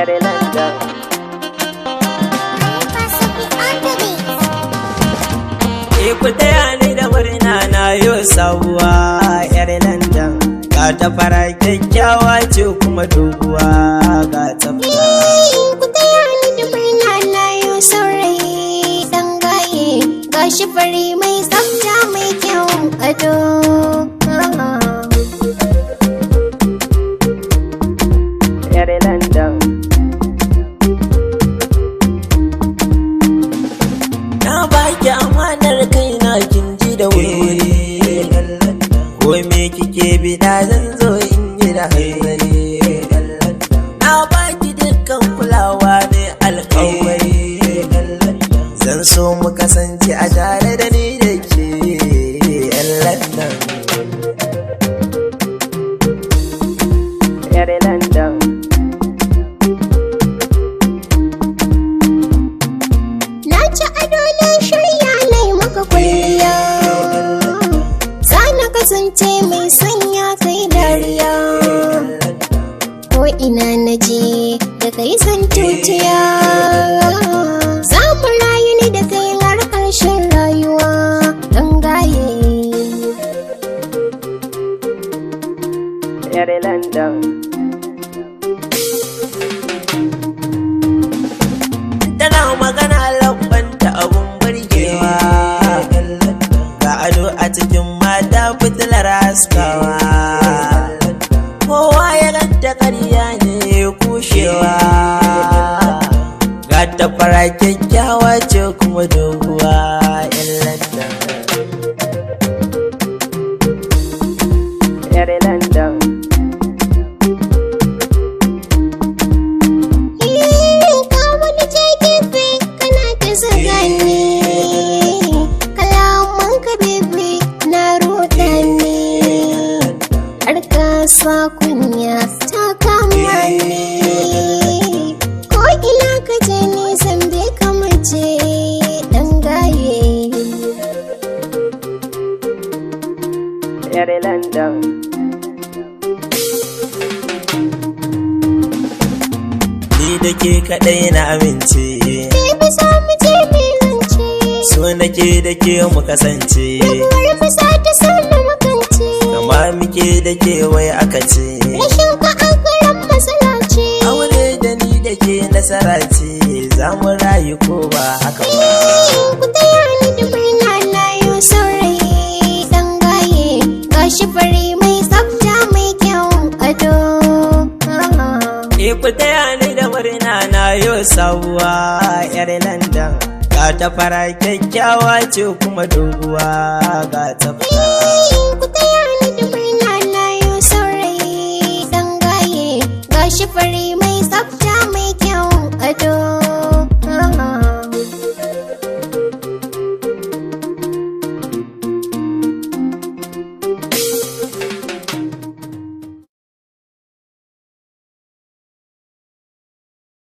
yar London. Ku taya ni da murna na yo sabuwa yar London. Ga ta fara kyakkyawa ce kuma doguwa ga ta fara. Ku taya ni da murna na yo saurayi dan gaye. Gashi fari mai tsafta mai kyawun ado. Yar London. Na baki amanar kaina kin ji da wuri. Ko me kike bida zan zo in yi da hanzari. Na baki dukkan kulawa ne alƙawari. Zan so mu kasance a tare da ni da ke yar London. Yar London. Na ci ado na shirya na yi maka kwalliya. Sana kasance mai sanya kai dariya. Ko ina na je da kai san tutiya. Za mu rayu ni da kai har ƙarshen rayuwa dan gaye. Yar London. Tana magana lambanta abun burgewa. Ga ado a cikin mata fitilar haskawa. Kowa ya ganta ƙarya ne kushewa. Ga ta fara kyakkyawa ce kuma doguwa yar London. Yar London. Ka wani je gefe kana ta zaga ne. Kalaman ka bebe na ruɗa ne. Har ka sa kunya ta kama ne. Ko ina ka je nisan bai kamace dan gaye. Yar London. Ni da ke kaɗai na amince. Bebe za mu je mai zance. So nake da ke mu kasance. Rabuwar mu za ta sa na makance. Kama muke da ke wai aka ce. Rashin ka an karan matsala ce. Aure da ni da ke nasara ce. Za mu rayu ko ba haka ba. Ku taya ni da murna na yau saurayi dan gaye. Gashi fari mai tsafta mai kyawun ado. Ku taya ni da murna na yo sabuwa yar London. Ga ta fara kyakkyawa ce kuma doguwa ga ta fara.